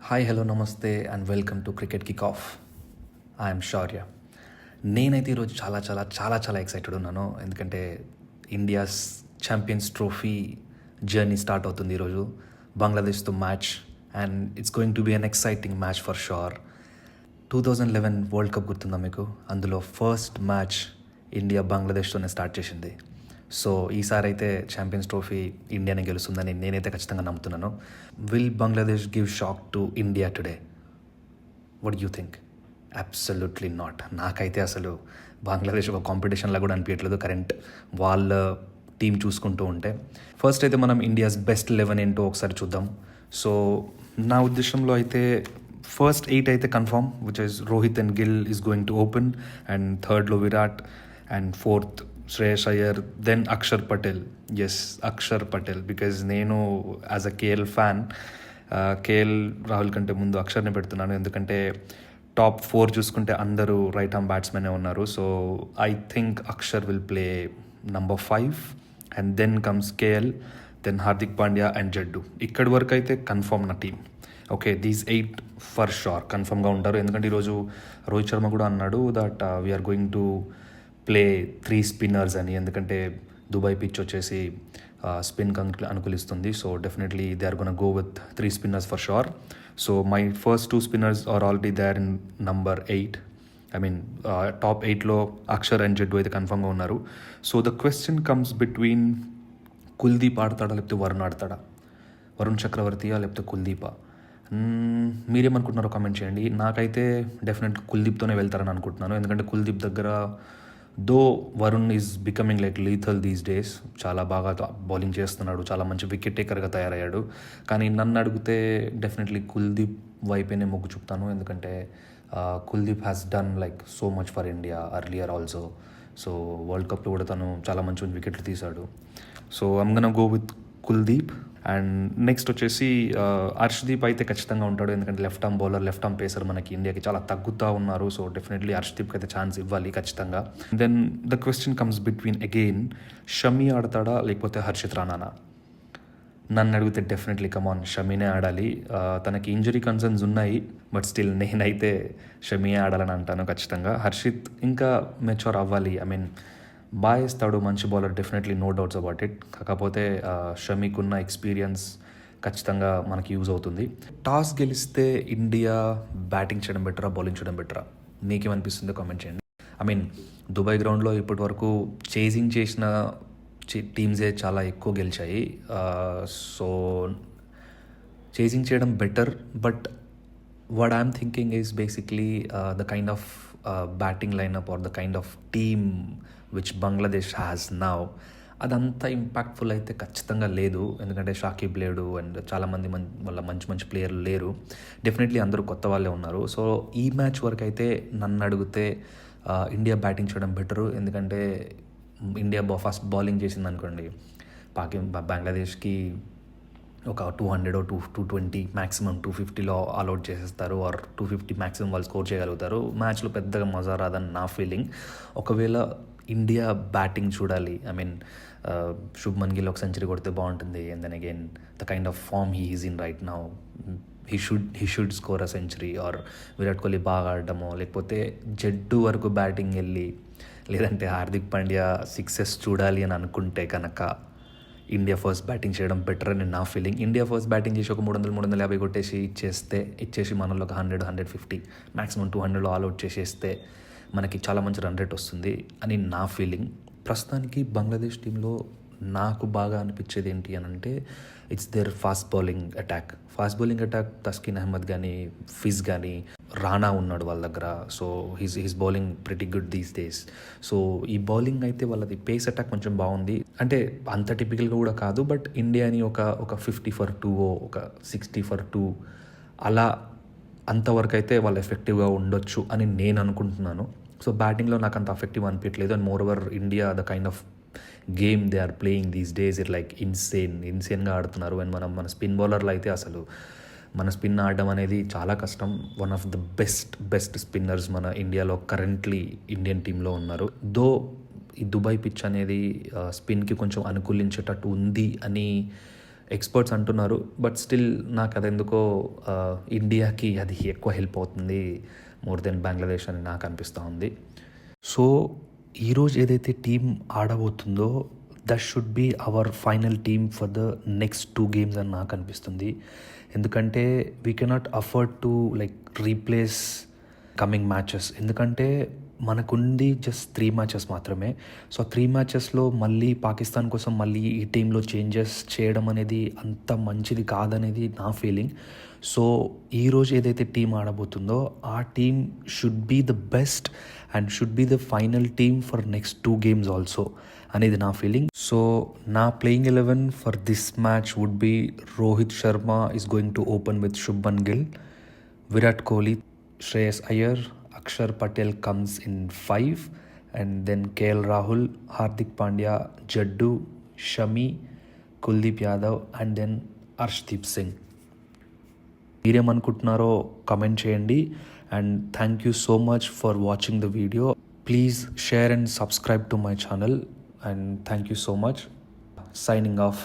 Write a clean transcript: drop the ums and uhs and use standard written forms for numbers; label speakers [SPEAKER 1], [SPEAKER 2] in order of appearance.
[SPEAKER 1] Hi hello namaste and welcome to cricket kick off. I'm Shaurya. నేనైతే ఈరోజు చాలా చాలా చాలా చాలా ఎక్సైటెడ్ ఉన్నాను, ఎందుకంటే India's champions trophy journey start అవుతుంది ఈరోజు బంగ్లాదేశ్తో match. And it's going to be an exciting match for sure. 2011 world cup గుర్తుందా మీకు? అందులో ఫస్ట్ మ్యాచ్ ఇండియా బంగ్లాదేశ్తోనే స్టార్ట్ చేసింది. సో ఈసారి అయితే ఛాంపియన్స్ ట్రోఫీ ఇండియానే గెలుస్తుందని నేనైతే ఖచ్చితంగా నమ్ముతున్నాను. Will Bangladesh give shock to India today? What you think? Absolutely not. నాకైతే అసలు బంగ్లాదేశ్ ఒక కాంపిటీషన్లా కూడా అనిపించట్లేదు కరెంట్ వాళ్ళ టీం చూసుకుంటూ ఉంటే. ఫస్ట్ అయితే మనం ఇండియాస్ బెస్ట్ 11 ఏంటో ఒకసారి చూద్దాం. సో నా ఉద్దేశంలో అయితే ఫస్ట్ 8 అయితే confirm, which is Rohit and Gill is going to open, and థర్డ్లో Virat, and fourth Shreyas Iyer, then Akshar Patel. Yes, Akshar Patel, because నేను as a KL fan KL Rahul కంటే ముందు అక్షర్ని పెడుతున్నాను, ఎందుకంటే టాప్ 4 చూసుకుంటే అందరూ రైట్ ఆర్మ్ బ్యాట్స్మెనే ఉన్నారు. So I think Akshar will play number 5, and then comes KL, then Hardik Pandya and Jaddu. ఇక్కడి వరకు అయితే కన్ఫర్మ్ నా team. Okay, these 8 for sure కన్ఫర్మ్గా ఉంటారు, ఎందుకంటే ఈరోజు రోహిత్ శర్మ కూడా అన్నాడు that we're going to play 3 spinners అని, ఎందుకంటే దుబాయ్ పిచ్ వచ్చేసి స్పిన్ అనుకూలిస్తుంది. So definitely they are gonna go with 3 spinners for sure. So my first 2 spinners are already there in number 8. I mean top 8లో Akshar and Jaddu అయితే కన్ఫర్మ్గా ఉన్నారు. So the question comes between Kuldeep ఆడతాడా లేకపోతే వరుణ్ ఆడతాడా? వరుణ్ చక్రవర్తియా లేకపోతే కుల్దీపా? మీరేమనుకుంటున్నారో comment చేయండి. నాకైతే డెఫినెట్ కుల్దీప్తోనే వెళ్తారని అనుకుంటున్నాను, ఎందుకంటే కుల్దీప్ దగ్గర though Varun is becoming like lethal these days. చాలా బాగా బౌలింగ్ చేస్తున్నాడు, చాలా మంచి వికెట్ టేకర్గా తయారయ్యాడు. కానీ నన్ను అడిగితే డెఫినెట్లీ కుల్దీప్ వైపేనే మొగ్గు చూపుతాను, ఎందుకంటే Kuldeep has done like so much for India earlier also. So world కప్లో కూడా తను చాలా మంచి మంచి వికెట్లు తీశాడు. So I'm gonna go with Kuldeep. And next వచ్చేసి హర్షదీప్ అయితే ఖచ్చితంగా ఉంటాడు, ఎందుకంటే left arm bowler, left arm pacer మనకి ఇండియాకి చాలా తగ్గుతూ ఉన్నారు. సో డెఫినెట్లీ హర్షదీప్కి అయితే ఛాన్స్ ఇవ్వాలి ఖచ్చితంగా. Then the question comes between again Shami ఆడతాడా లేకపోతే హర్షిత్ రాణానా? నన్ను అడిగితే డెఫినెట్లీ కమాన్ షమీనే ఆడాలి. తనకి ఇంజరీ కన్సర్న్స్ ఉన్నాయి, బట్ స్టిల్ నేనైతే షమీయే ఆడాలని అంటాను ఖచ్చితంగా. హర్షిత్ ఇంకా మెచ్యూర్ అవ్వాలి, ఐ మీన్ బాగా వేస్తాడు, మంచి bowler, definitely no doubts about it. కాకపోతే షమీకున్న ఎక్స్పీరియన్స్ ఖచ్చితంగా మనకి యూజ్ అవుతుంది. టాస్ గెలిస్తే ఇండియా బ్యాటింగ్ చేయడం బెటరా బౌలింగ్ చేయడం బెటరా? మీకేమనిపిస్తుందో కామెంట్ చేయండి. ఐ మీన్ దుబాయ్ గ్రౌండ్లో ఇప్పటి వరకు చేజింగ్ చేసిన టీమ్సే చాలా ఎక్కువ గెలిచాయి. సో చేజింగ్ చేయడం better, but what I'm thinking is basically the kind of batting lineup or the kind of team which Bangladesh has now, అదంతా ఇంపాక్ట్ఫుల్ అయితే ఖచ్చితంగా లేదు, ఎందుకంటే షాకిబ్ లేడు అండ్ చాలామంది వాళ్ళ మంచి మంచి ప్లేయర్లు లేరు. డెఫినెట్లీ అందరూ కొత్త వాళ్ళే ఉన్నారు. సో ఈ మ్యాచ్ వరకు అయితే నన్ను అడిగితే ఇండియా బ్యాటింగ్ చేయడం బెటరు, ఎందుకంటే ఇండియా ఫస్ట్ బౌలింగ్ చేసింది అనుకోండి, బంగ్లాదేశ్కి ఒక 200 220 మ్యాక్సిమం 250లో ఆల్అౌట్ చేసేస్తారు, ఆర్ 250 మ్యాక్సిమం వాళ్ళు స్కోర్ చేయగలుగుతారు. మ్యాచ్లో పెద్దగా మజా రాదని నా ఫీలింగ్. ఒకవేళ ఇండియా బ్యాటింగ్ చూడాలి, ఐ మీన్ శుభ్మన్ గిల్ ఒక సెంచరీ కొడితే బాగుంటుంది, and then again the kind of form he is in right now, he should score a century, or Virat Kohli బాగా ఆడడమో, లేకపోతే జడ్డు వరకు బ్యాటింగ్ వెళ్ళి, లేదంటే హార్దిక్ పాండ్యా 6s చూడాలి అని అనుకుంటే కనుక ఇండియా ఫస్ట్ బ్యాటింగ్ చేయడం బెటర్ అని నా ఫీలింగ్. ఇండియా ఫస్ట్ బ్యాటింగ్ చేసి ఒక 300-350 కొట్టేసి ఇచ్చేసి మనలో ఒక 100-150 మ్యాక్సిమం 200లో ఆల్అౌట్ చేసేస్తే మనకి చాలా మంచి రన్ రేట్ వస్తుంది అని నా ఫీలింగ్. ప్రస్తుతానికి బంగ్లాదేశ్ టీంలో నాకు బాగా అనిపించేది ఏంటి అని అంటే, it's their fast bowling attack. Taskin Ahmed కానీ, ఫిజ్ కానీ, రాణా ఉన్నాడు వాళ్ళ దగ్గర. So he's bowling pretty good these days. So ఈ బౌలింగ్ అయితే వాళ్ళది పేస్ అటాక్ కొంచెం బాగుంది, అంటే అంత టిపికల్గా కూడా కాదు, బట్ ఇండియాని ఒక 50 for 2 ఒక 60 for 2 అలా అంతవరకు అయితే వాళ్ళు ఎఫెక్టివ్గా ఉండొచ్చు అని నేను అనుకుంటున్నాను. సో బ్యాటింగ్లో నాకు అంత ఎఫెక్టివ్ అనిపించలేదు. And more over India the kind of game they are playing these days it like ఇన్సేన్గా ఆడుతున్నారు. అండ్ మన స్పిన్ బౌలర్లు అయితే అసలు మన స్పిన్ ఆడడం అనేది చాలా కష్టం. One of the best spinners మన ఇండియాలో కరెంట్లీ ఇండియన్ టీంలో ఉన్నారు. దో ఈ దుబాయ్ పిచ్ అనేది స్పిన్కి కొంచెం అనుకూలించేటట్టు ఉంది అని ఎక్స్పర్ట్స్ అంటున్నారు. బట్ స్టిల్ నాకు అదెందుకో ఇండియాకి అది ఎక్కువ హెల్ప్ అవుతుంది మోర్ దెన్ బంగ్లాదేశ్ అని నాకు అనిపిస్తూ ఉంది. సో ఈరోజు ఏదైతే టీం ఆడబోతుందో that should be our final team for the next 2 games అని నాకు అనిపిస్తుంది. ఎందుకంటే we cannot afford to like replace coming matches. ఎందుకంటే మనకుంది జస్ట్ 3 matches మాత్రమే. సో 3 matchesలో మళ్ళీ పాకిస్తాన్ కోసం మళ్ళీ ఈ టీంలో చేంజెస్ చేయడం అనేది అంత మంచిది కాదనేది నా ఫీలింగ్. సో ఈరోజు ఏదైతే టీం ఆడబోతుందో ఆ team should be the best and should be the final team for next 2 games also అనేది నా ఫీలింగ్. సో నా playing 11 for this match would be Rohit Sharma is going to open with Shubman Gill, Virat Kohli, Shreyas Iyer, Akshar Patel comes in 5, and then KL Rahul, Hardik Pandya, Jaddu, Shami, Kuldeep Yadav, and then Arshdeep Singh. మీరేమనుకుంటున్నారో comment చేయండి. And thank you so much for watching the video. Please share and subscribe to my channel. And thank you so much. Signing of.